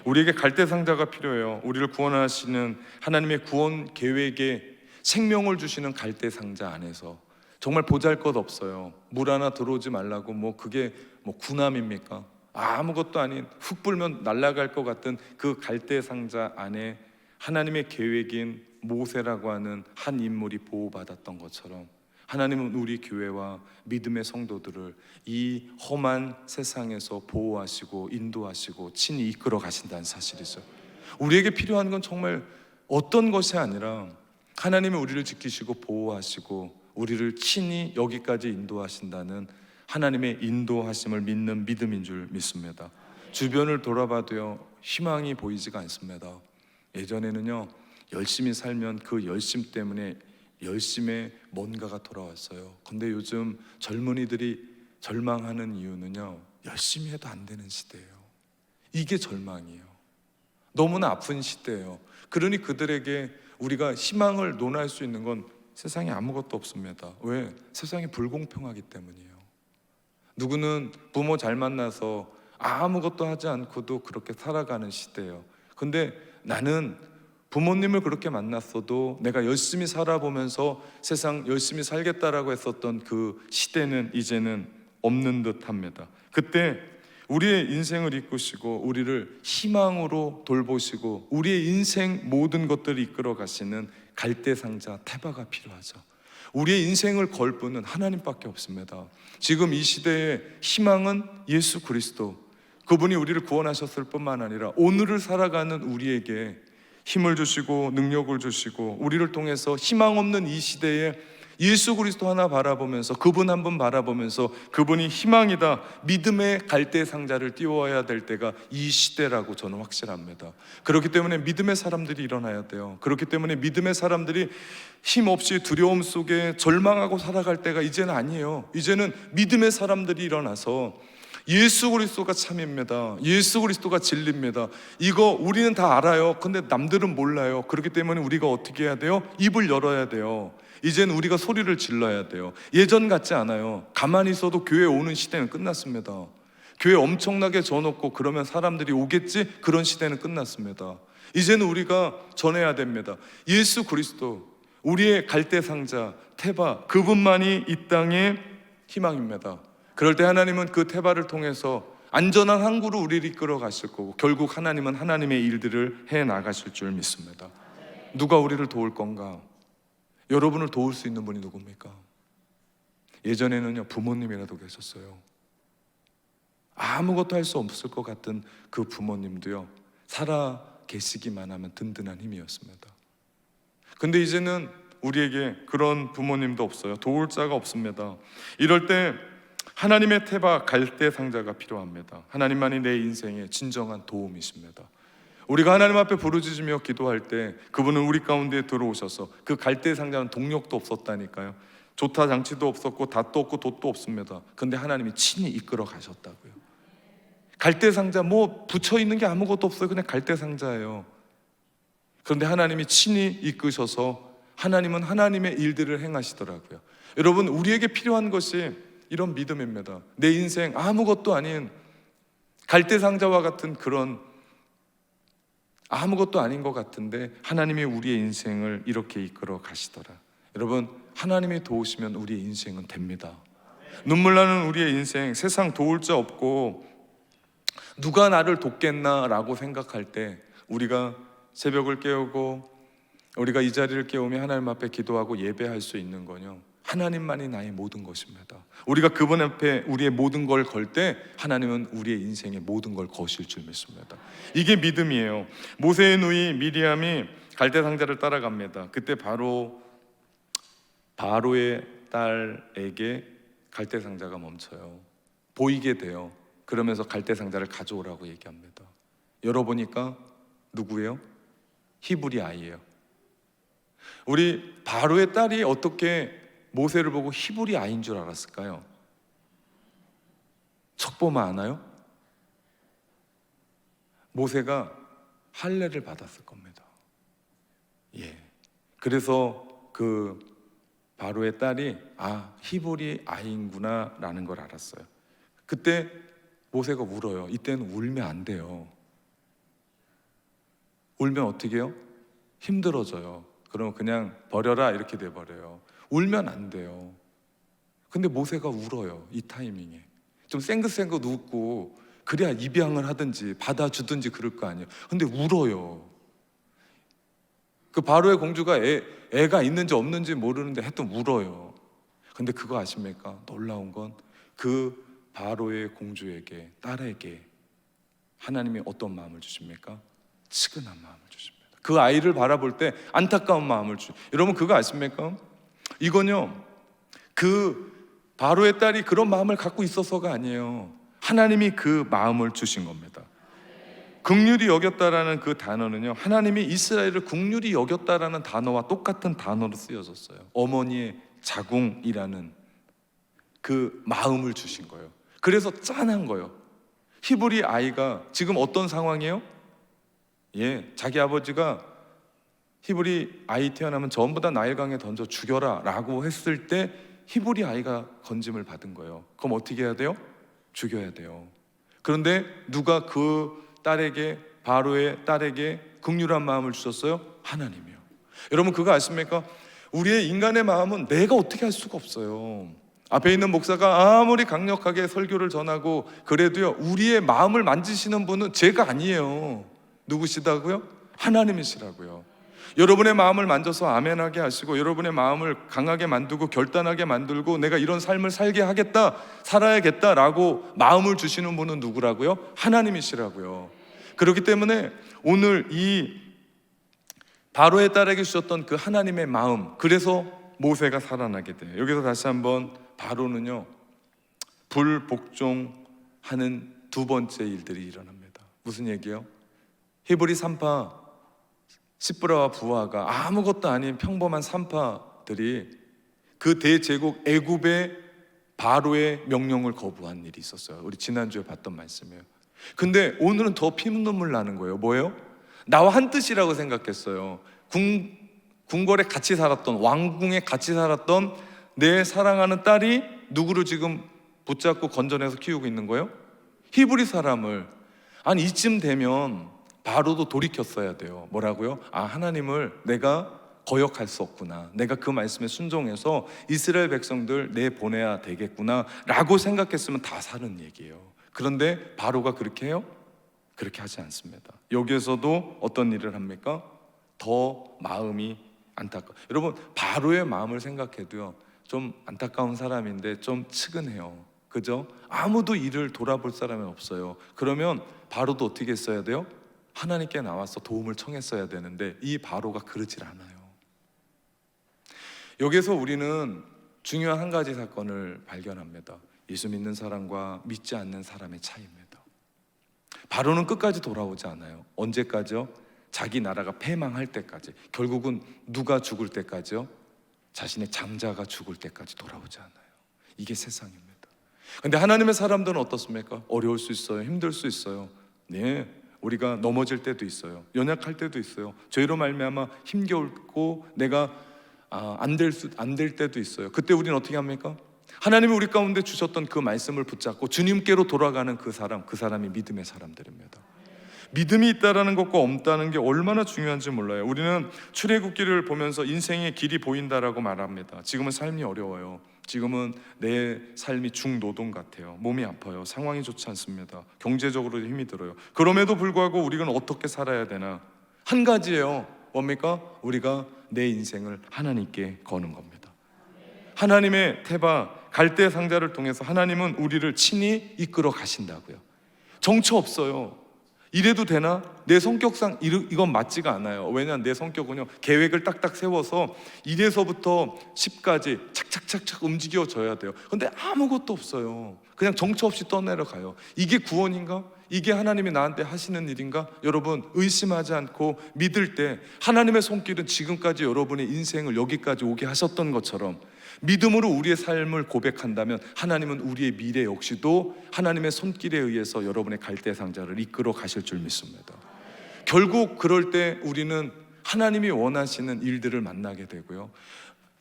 A: 우리에게 갈대상자가 필요해요. 우리를 구원하시는 하나님의 구원 계획에 생명을 주시는 갈대상자 안에서 정말 보잘것없어요. 물 하나 들어오지 말라고 그게 군함입니까? 아무것도 아닌 흙 불면 날아갈 것 같은 그 갈대상자 안에 하나님의 계획인 모세라고 하는 한 인물이 보호받았던 것처럼 하나님은 우리 교회와 믿음의 성도들을 이 험한 세상에서 보호하시고 인도하시고 친히 이끌어 가신다는 사실이죠. 우리에게 필요한 건 정말 어떤 것이 아니라 하나님이 우리를 지키시고 보호하시고 우리를 친히 여기까지 인도하신다는 하나님의 인도하심을 믿는 믿음인 줄 믿습니다. 주변을 돌아봐도요, 희망이 보이지가 않습니다. 예전에는요, 열심히 살면 그 열심 때문에 열심에 뭔가가 돌아왔어요. 근데 요즘 젊은이들이 절망하는 이유는요, 열심히 해도 안 되는 시대예요. 이게 절망이에요. 너무나 아픈 시대예요. 그러니 그들에게 우리가 희망을 논할 수 있는 건 세상에 아무것도 없습니다. 왜? 세상이 불공평하기 때문이에요. 누구는 부모 잘 만나서 아무것도 하지 않고도 그렇게 살아가는 시대예요. 근데 나는 부모님을 그렇게 만났어도 내가 열심히 살아보면서 세상 열심히 살겠다라고 했었던 그 시대는 이제는 없는 듯 합니다. 그때 우리의 인생을 이끄시고 우리를 희망으로 돌보시고 우리의 인생 모든 것들을 이끌어 가시는 갈대상자 테바가 필요하죠. 우리의 인생을 걸 분은 하나님밖에 없습니다. 지금 이 시대의 희망은 예수 그리스도, 그분이 우리를 구원하셨을 뿐만 아니라 오늘을 살아가는 우리에게 힘을 주시고 능력을 주시고 우리를 통해서 희망 없는 이 시대에 예수 그리스도 하나 바라보면서 그분 한 분 바라보면서 그분이 희망이다, 믿음의 갈대상자를 띄워야 될 때가 이 시대라고 저는 확실합니다. 그렇기 때문에 믿음의 사람들이 일어나야 돼요. 그렇기 때문에 믿음의 사람들이 힘없이 두려움 속에 절망하고 살아갈 때가 이제는 아니에요. 이제는 믿음의 사람들이 일어나서 예수 그리스도가 참입니다. 예수 그리스도가 진리입니다. 이거 우리는 다 알아요. 근데 남들은 몰라요. 그렇기 때문에 우리가 어떻게 해야 돼요? 입을 열어야 돼요. 이제는 우리가 소리를 질러야 돼요. 예전 같지 않아요. 가만히 있어도 교회 오는 시대는 끝났습니다. 교회 엄청나게 져놓고 그러면 사람들이 오겠지? 그런 시대는 끝났습니다. 이제는 우리가 전해야 됩니다. 예수 그리스도, 우리의 갈대상자 테바, 그분만이 이 땅의 희망입니다. 그럴 때 하나님은 그 테바를 통해서 안전한 항구로 우리를 이끌어 가실 거고 결국 하나님은 하나님의 일들을 해 나가실 줄 믿습니다. 누가 우리를 도울 건가? 여러분을 도울 수 있는 분이 누굽니까? 예전에는요, 부모님이라도 계셨어요. 아무것도 할 수 없을 것 같은 그 부모님도요, 살아 계시기만 하면 든든한 힘이었습니다. 근데 이제는 우리에게 그런 부모님도 없어요. 도울 자가 없습니다. 이럴 때 하나님의 테바 갈대상자가 필요합니다. 하나님만이 내 인생의 진정한 도움이십니다. 우리가 하나님 앞에 부르짖으며 기도할 때 그분은 우리 가운데 들어오셔서, 그 갈대상자는 동력도 없었다니까요. 조타 장치도 없었고 닷도 없고 돛도 없습니다. 근데 하나님이 친히 이끌어 가셨다고요. 갈대상자 붙여 있는 게 아무것도 없어요. 그냥 갈대상자예요. 그런데 하나님이 친히 이끄셔서 하나님은 하나님의 일들을 행하시더라고요. 여러분, 우리에게 필요한 것이 이런 믿음입니다. 내 인생 아무것도 아닌 갈대상자와 같은 그런 아무것도 아닌 것 같은데 하나님이 우리의 인생을 이렇게 이끌어 가시더라. 여러분, 하나님이 도우시면 우리의 인생은 됩니다. 눈물 나는 우리의 인생, 세상 도울 자 없고 누가 나를 돕겠나 라고 생각할 때 우리가 새벽을 깨우고 우리가 이 자리를 깨우며 하나님 앞에 기도하고 예배할 수 있는 거요, 하나님만이 나의 모든 것입니다. 우리가 그분 앞에 우리의 모든 걸 걸 때 하나님은 우리의 인생의 모든 걸 거실 줄 믿습니다. 이게 믿음이에요. 모세의 누이 미리암이 갈대상자를 따라갑니다. 그때 바로의 딸에게 갈대상자가 멈춰요. 보이게 돼요. 그러면서 갈대상자를 가져오라고 얘기합니다. 열어보니까 누구예요? 히브리 아이예요. 우리 바로의 딸이 어떻게 모세를 보고 히브리 아이인 줄 알았을까요? 척보만 아나요? 모세가 할례를 받았을 겁니다. 그래서 그 바로의 딸이 히브리 아이인구나 라는 걸 알았어요. 그때 모세가 울어요. 이때는 울면 안 돼요. 울면 어떻게 해요? 힘들어져요. 그러면 그냥 버려라 이렇게 돼버려요. 울면 안 돼요. 근데 모세가 울어요. 이 타이밍에 좀 쌩긋쌩긋 웃고 그래야 입양을 하든지 받아주든지 그럴 거 아니에요. 근데 울어요. 그 바로의 공주가 애가 있는지 없는지 모르는데 하여튼 울어요. 근데 그거 아십니까? 놀라운 건 그 바로의 공주에게, 딸에게 하나님이 어떤 마음을 주십니까? 측은한 마음을 주십니다. 그 아이를 바라볼 때 안타까운 마음을 여러분 그거 아십니까? 이건요, 그 바로의 딸이 그런 마음을 갖고 있어서가 아니에요. 하나님이 그 마음을 주신 겁니다. 긍휼히 여겼다라는 그 단어는요, 하나님이 이스라엘을 긍휼히 여겼다라는 단어와 똑같은 단어로 쓰여졌어요. 어머니의 자궁이라는 그 마음을 주신 거예요. 그래서 짠한 거예요. 히브리 아이가 지금 어떤 상황이에요? 자기 아버지가 히브리 아이 태어나면 전부 다 나일강에 던져 죽여라 라고 했을 때 히브리 아이가 건짐을 받은 거예요. 그럼 어떻게 해야 돼요? 죽여야 돼요. 그런데 누가 그 딸에게, 바로의 딸에게 긍휼한 마음을 주셨어요? 하나님이요. 여러분 그거 아십니까? 우리의 인간의 마음은 내가 어떻게 할 수가 없어요. 앞에 있는 목사가 아무리 강력하게 설교를 전하고 그래도요, 우리의 마음을 만지시는 분은 제가 아니에요. 누구시다고요? 하나님이시라고요. 여러분의 마음을 만져서 아멘하게 하시고 여러분의 마음을 강하게 만들고 결단하게 만들고 내가 이런 삶을 살게 하겠다, 살아야겠다라고 마음을 주시는 분은 누구라고요? 하나님이시라고요. 그렇기 때문에 오늘 이 바로의 딸에게 주셨던 그 하나님의 마음, 그래서 모세가 살아나게 돼요. 여기서 다시 한번 바로는요, 불복종하는 두 번째 일들이 일어납니다. 무슨 얘기예요? 히브리 산파 시브라와 부하가 아무것도 아닌 평범한 산파들이 그 대제국 애굽의 바로의 명령을 거부한 일이 있었어요. 우리 지난주에 봤던 말씀이에요. 근데 오늘은 더 피눈물 나는 거예요. 뭐예요? 나와 한 뜻이라고 생각했어요. 궁궐에 같이 살았던, 왕궁에 같이 살았던 내 사랑하는 딸이 누구를 지금 붙잡고 건져내서 키우고 있는 거예요? 히브리 사람을. 아니 이쯤 되면 바로도 돌이켰어야 돼요. 뭐라고요? 하나님을 내가 거역할 수 없구나, 내가 그 말씀에 순종해서 이스라엘 백성들 내보내야 되겠구나 라고 생각했으면 다 사는 얘기예요. 그런데 바로가 그렇게 해요? 그렇게 하지 않습니다. 여기에서도 어떤 일을 합니까? 더 마음이 안타까워. 여러분 바로의 마음을 생각해도요, 좀 안타까운 사람인데 좀 측은해요. 그죠? 아무도 이를 돌아볼 사람이 없어요. 그러면 바로도 어떻게 했어야 돼요? 하나님께 나와서 도움을 청했어야 되는데 이 바로가 그러질 않아요. 여기서 우리는 중요한 한 가지 사건을 발견합니다. 예수 믿는 사람과 믿지 않는 사람의 차이입니다. 바로는 끝까지 돌아오지 않아요. 언제까지요? 자기 나라가 패망할 때까지. 결국은 누가 죽을 때까지요? 자신의 장자가 죽을 때까지 돌아오지 않아요. 이게 세상입니다. 근데 하나님의 사람들은 어떻습니까? 어려울 수 있어요. 힘들 수 있어요. 네, 우리가 넘어질 때도 있어요. 연약할 때도 있어요. 죄로 말미암아 힘겨울고 내가 안 될 때도 있어요. 그때 우리는 어떻게 합니까? 하나님이 우리 가운데 주셨던 그 말씀을 붙잡고 주님께로 돌아가는 그 사람이 믿음의 사람들입니다. 믿음이 있다라는 것과 없다는 게 얼마나 중요한지 몰라요. 우리는 출애굽기를 보면서 인생의 길이 보인다라고 말합니다. 지금은 삶이 어려워요. 지금은 내 삶이 중노동 같아요. 몸이 아파요. 상황이 좋지 않습니다. 경제적으로 힘이 들어요. 그럼에도 불구하고 우리는 어떻게 살아야 되나? 한 가지예요. 뭡니까? 우리가 내 인생을 하나님께 거는 겁니다. 하나님의 태바 갈대 상자를 통해서 하나님은 우리를 친히 이끌어 가신다고요. 정처 없어요. 이래도 되나? 내 성격상 이건 맞지가 않아요. 왜냐하면 내 성격은요, 계획을 딱딱 세워서 1에서부터 10까지 착착착착 움직여져야 돼요. 근데 아무것도 없어요. 그냥 정처 없이 떠내려가요. 이게 구원인가? 이게 하나님이 나한테 하시는 일인가? 여러분 의심하지 않고 믿을 때 하나님의 손길은 지금까지 여러분의 인생을 여기까지 오게 하셨던 것처럼 믿음으로 우리의 삶을 고백한다면 하나님은 우리의 미래 역시도 하나님의 손길에 의해서 여러분의 갈대 상자를 이끌어 가실 줄 믿습니다. 결국 그럴 때 우리는 하나님이 원하시는 일들을 만나게 되고요,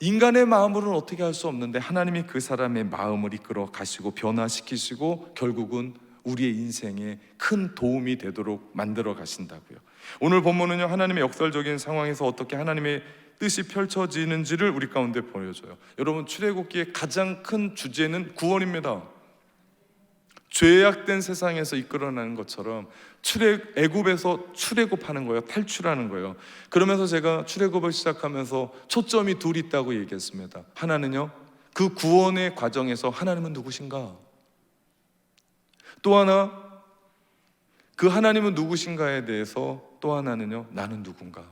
A: 인간의 마음으로는 어떻게 할 수 없는데 하나님이 그 사람의 마음을 이끌어 가시고 변화시키시고 결국은 우리의 인생에 큰 도움이 되도록 만들어 가신다고요. 오늘 본문은요, 하나님의 역설적인 상황에서 어떻게 하나님의 뜻이 펼쳐지는지를 우리 가운데 보여줘요. 여러분, 출애굽기의 가장 큰 주제는 구원입니다. 죄악된 세상에서 이끌어나는 것처럼 애굽에서 출애굽하는 거예요. 탈출하는 거예요. 그러면서 제가 출애굽을 시작하면서 초점이 둘 있다고 얘기했습니다. 하나는요, 그 구원의 과정에서 하나님은 누구신가? 또 하나, 그 하나님은 누구신가에 대해서 또 하나는요, 나는 누군가?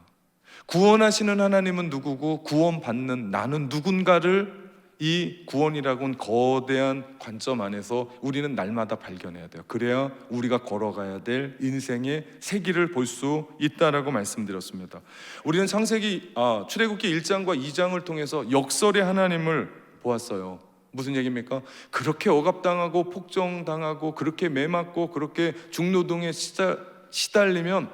A: 구원하시는 하나님은 누구고 구원받는 나는 누군가를 이 구원이라고는 거대한 관점 안에서 우리는 날마다 발견해야 돼요. 그래야 우리가 걸어가야 될 인생의 세기를 볼 수 있다라고 말씀드렸습니다. 우리는 출애굽기 1장과 2장을 통해서 역설의 하나님을 보았어요. 무슨 얘기입니까? 그렇게 억압당하고 폭정당하고 그렇게 매맞고 그렇게 중노동에 시달리면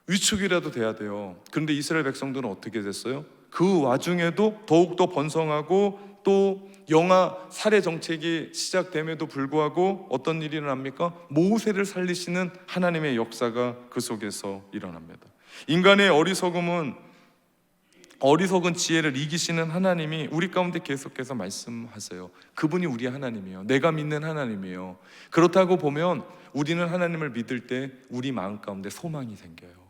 A: 위축이라도 돼야 돼요. 그런데 이스라엘 백성들은 어떻게 됐어요? 그 와중에도 더욱더 번성하고 또 영아 살해 정책이 시작됨에도 불구하고 어떤 일이 일어납니까? 모세를 살리시는 하나님의 역사가 그 속에서 일어납니다. 인간의 어리석은 지혜를 이기시는 하나님이 우리 가운데 계속해서 말씀하세요. 그분이 우리 하나님이에요. 내가 믿는 하나님이에요. 그렇다고 보면 우리는 하나님을 믿을 때 우리 마음 가운데 소망이 생겨요.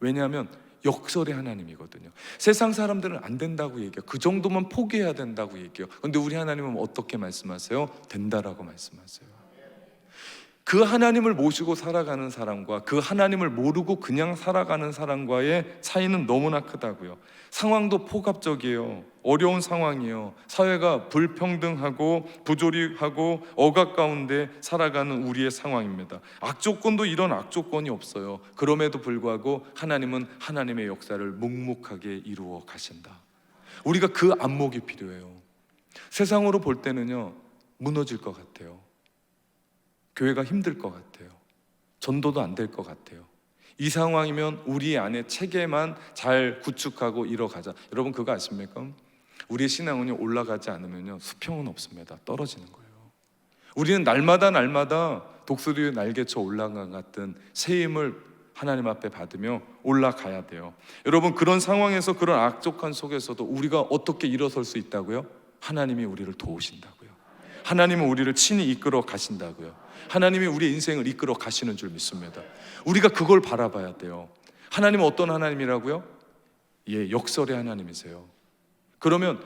A: 왜냐하면 역설의 하나님이거든요. 세상 사람들은 안 된다고 얘기해요. 그 정도면 포기해야 된다고 얘기해요. 그런데 우리 하나님은 어떻게 말씀하세요? 된다라고 말씀하세요. 그 하나님을 모시고 살아가는 사람과 그 하나님을 모르고 그냥 살아가는 사람과의 차이는 너무나 크다고요. 상황도 폭압적이에요. 어려운 상황이에요. 사회가 불평등하고 부조리하고 억압 가운데 살아가는 우리의 상황입니다. 악조건도 이런 악조건이 없어요. 그럼에도 불구하고 하나님은 하나님의 역사를 묵묵하게 이루어 가신다. 우리가 그 안목이 필요해요. 세상으로 볼 때는요, 무너질 것 같아요. 교회가 힘들 것 같아요. 전도도 안 될 것 같아요. 이 상황이면 우리 안에 체계만 잘 구축하고 이뤄가자. 여러분 그거 아십니까? 우리의 신앙은요, 올라가지 않으면요, 수평은 없습니다. 떨어지는 거예요. 우리는 날마다 독수리 날개쳐 올라간 같은 새 힘을 하나님 앞에 받으며 올라가야 돼요. 여러분, 그런 상황에서, 그런 악독한 속에서도 우리가 어떻게 일어설 수 있다고요? 하나님이 우리를 도우신다고요. 하나님은 우리를 친히 이끌어 가신다고요. 하나님이 우리의 인생을 이끌어 가시는 줄 믿습니다. 우리가 그걸 바라봐야 돼요. 하나님은 어떤 하나님이라고요? 예, 역설의 하나님이세요. 그러면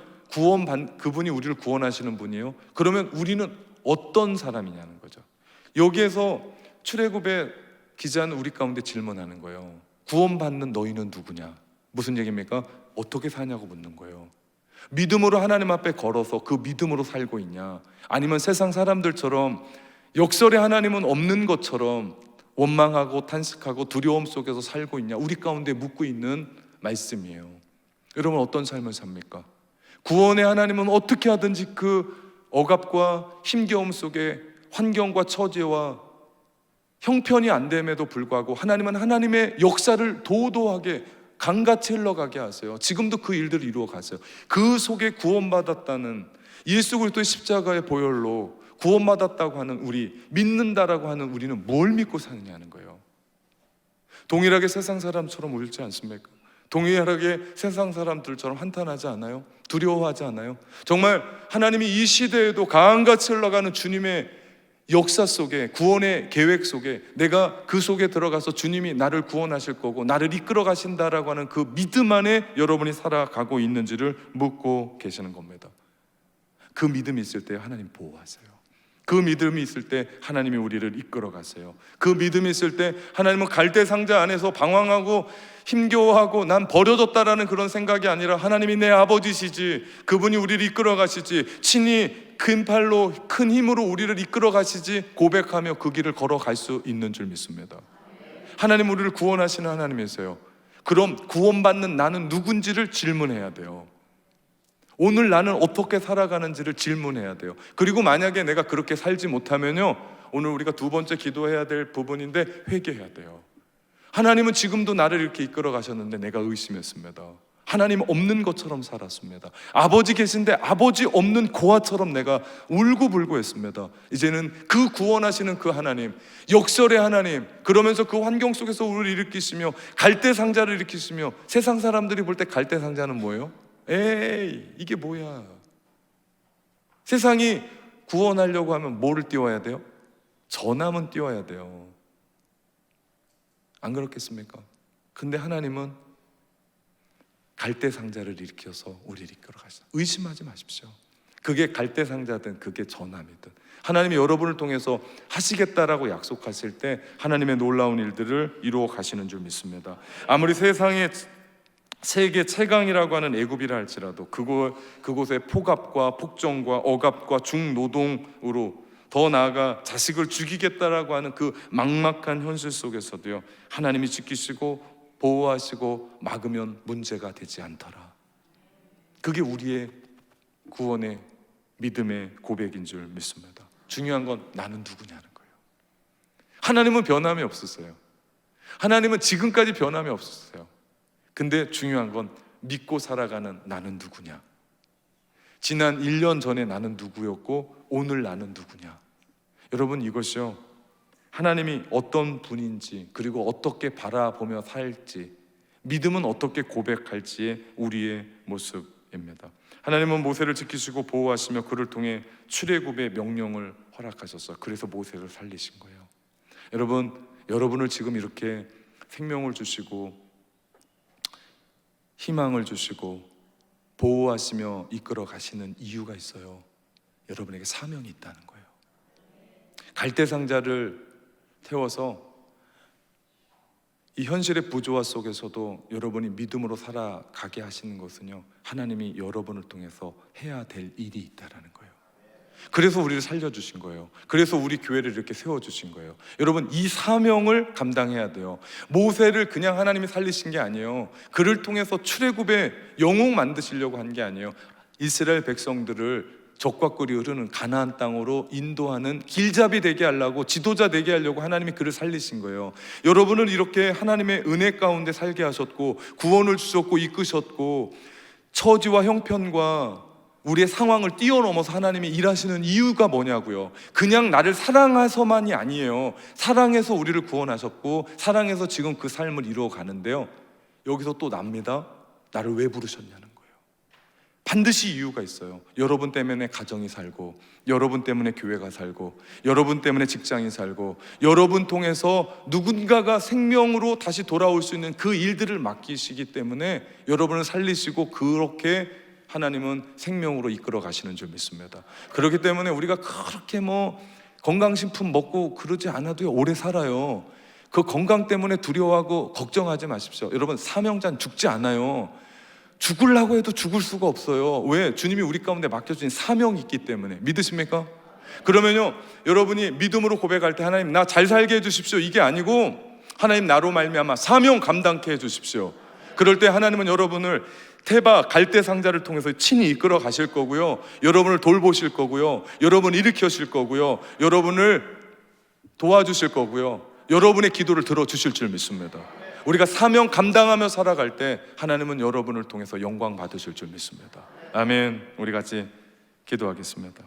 A: 그분이 우리를 구원하시는 분이에요. 그러면 우리는 어떤 사람이냐는 거죠. 여기에서 출애굽의 기자는 우리 가운데 질문하는 거예요. 구원받는 너희는 누구냐? 무슨 얘기입니까? 어떻게 사냐고 묻는 거예요. 믿음으로 하나님 앞에 걸어서 그 믿음으로 살고 있냐? 아니면 세상 사람들처럼 역설의 하나님은 없는 것처럼 원망하고 탄식하고 두려움 속에서 살고 있냐? 우리 가운데 묻고 있는 말씀이에요. 여러분, 어떤 삶을 삽니까? 구원의 하나님은 어떻게 하든지 그 억압과 힘겨움 속에 환경과 처지와 형편이 안 됨에도 불구하고 하나님은 하나님의 역사를 도도하게 강같이 흘러가게 하세요. 지금도 그 일들을 이루어 가세요. 그 속에 구원받았다는 예수 그리스도의 십자가의 보혈로 구원받았다고 하는 우리, 믿는다라고 하는 우리는 뭘 믿고 사느냐는 거예요. 동일하게 세상 사람처럼 울지 않습니까? 동일하게 세상 사람들처럼 한탄하지 않아요? 두려워하지 않아요? 정말 하나님이 이 시대에도 강같이 흘러가는 주님의 역사 속에, 구원의 계획 속에 내가 그 속에 들어가서 주님이 나를 구원하실 거고 나를 이끌어 가신다라고 하는 그 믿음 안에 여러분이 살아가고 있는지를 묻고 계시는 겁니다. 그 믿음이 있을 때 하나님 보호하세요. 그 믿음이 있을 때 하나님이 우리를 이끌어 가세요. 그 믿음이 있을 때 하나님은 갈대 상자 안에서 방황하고 힘겨워하고 난 버려졌다라는 그런 생각이 아니라 하나님이 내 아버지시지, 그분이 우리를 이끌어 가시지, 친히 큰 팔로 큰 힘으로 우리를 이끌어 가시지 고백하며 그 길을 걸어갈 수 있는 줄 믿습니다. 하나님 우리를 구원하시는 하나님이세요. 그럼 구원받는 나는 누군지를 질문해야 돼요. 오늘 나는 어떻게 살아가는지를 질문해야 돼요. 그리고 만약에 내가 그렇게 살지 못하면요, 오늘 우리가 두 번째 기도해야 될 부분인데 회개해야 돼요. 하나님은 지금도 나를 이렇게 이끌어 가셨는데 내가 의심했습니다. 하나님 없는 것처럼 살았습니다. 아버지 계신데 아버지 없는 고아처럼 내가 울고불고 했습니다. 이제는 그 구원하시는 그 하나님, 역설의 하나님, 그러면서 그 환경 속에서 우리를 일으키시며 갈대상자를 일으키시며, 세상 사람들이 볼 때 갈대상자는 뭐예요? 에이, 이게 뭐야. 세상이 구원하려고 하면 뭐를 띄워야 돼요? 전함은 띄워야 돼요. 안 그렇겠습니까? 근데 하나님은 갈대상자를 일으켜서 우리를 이끌어 가시다. 의심하지 마십시오. 그게 갈대상자든 그게 전함이든 하나님이 여러분을 통해서 하시겠다라고 약속하실 때 하나님의 놀라운 일들을 이루어 가시는 줄 믿습니다. 아무리 세상의 세계 최강이라고 하는 애굽이라 할지라도 그곳의 폭압과 폭정과 억압과 중노동으로, 더 나아가 자식을 죽이겠다라고 하는 그 막막한 현실 속에서도요, 하나님이 지키시고 보호하시고 막으면 문제가 되지 않더라. 그게 우리의 구원의 믿음의 고백인 줄 믿습니다. 중요한 건 나는 누구냐는 거예요. 하나님은 변함이 없으세요. 하나님은 지금까지 변함이 없으세요. 근데 중요한 건 믿고 살아가는 나는 누구냐. 지난 1년 전에 나는 누구였고 오늘 나는 누구냐. 여러분, 이것이요, 하나님이 어떤 분인지, 그리고 어떻게 바라보며 살지, 믿음은 어떻게 고백할지의 우리의 모습입니다. 하나님은 모세를 지키시고 보호하시며 그를 통해 출애굽의 명령을 허락하셨어요. 그래서 모세를 살리신 거예요. 여러분을 지금 이렇게 생명을 주시고 희망을 주시고 보호하시며 이끌어 가시는 이유가 있어요. 여러분에게 사명이 있다는 거예요. 갈대상자를 태워서 이 현실의 부조화 속에서도 여러분이 믿음으로 살아가게 하시는 것은요, 하나님이 여러분을 통해서 해야 될 일이 있다라는 거예요. 그래서 우리를 살려주신 거예요. 그래서 우리 교회를 이렇게 세워주신 거예요. 여러분, 이 사명을 감당해야 돼요. 모세를 그냥 하나님이 살리신 게 아니에요. 그를 통해서 출애굽의 영웅 만드시려고 한 게 아니에요. 이스라엘 백성들을 적과 꿀이 흐르는 가나안 땅으로 인도하는 길잡이 되게 하려고, 지도자 되게 하려고 하나님이 그를 살리신 거예요. 여러분을 이렇게 하나님의 은혜 가운데 살게 하셨고 구원을 주셨고 이끄셨고, 처지와 형편과 우리의 상황을 뛰어넘어서 하나님이 일하시는 이유가 뭐냐고요. 그냥 나를 사랑해서만이 아니에요. 사랑해서 우리를 구원하셨고 사랑해서 지금 그 삶을 이루어 가는데요, 여기서 또 납니다. 나를 왜 부르셨냐는 거예요. 반드시 이유가 있어요. 여러분 때문에 가정이 살고, 여러분 때문에 교회가 살고, 여러분 때문에 직장이 살고, 여러분 통해서 누군가가 생명으로 다시 돌아올 수 있는 그 일들을 맡기시기 때문에 여러분을 살리시고, 그렇게 하나님은 생명으로 이끌어 가시는 줄 믿습니다. 그렇기 때문에 우리가 그렇게 건강식품 먹고 그러지 않아도 오래 살아요. 그 건강 때문에 두려워하고 걱정하지 마십시오. 여러분, 사명자는 죽지 않아요. 죽으려고 해도 죽을 수가 없어요. 왜? 주님이 우리 가운데 맡겨주신 사명이 있기 때문에. 믿으십니까? 그러면요, 여러분이 믿음으로 고백할 때 하나님 나 잘 살게 해주십시오, 이게 아니고 하나님 나로 말미암아 사명 감당케 해주십시오. 그럴 때 하나님은 여러분을 테바 갈대상자를 통해서 친히 이끌어 가실 거고요, 여러분을 돌보실 거고요, 여러분을 일으키실 거고요, 여러분을 도와주실 거고요, 여러분의 기도를 들어주실 줄 믿습니다. 우리가 사명 감당하며 살아갈 때 하나님은 여러분을 통해서 영광 받으실 줄 믿습니다. 아멘. 우리 같이 기도하겠습니다.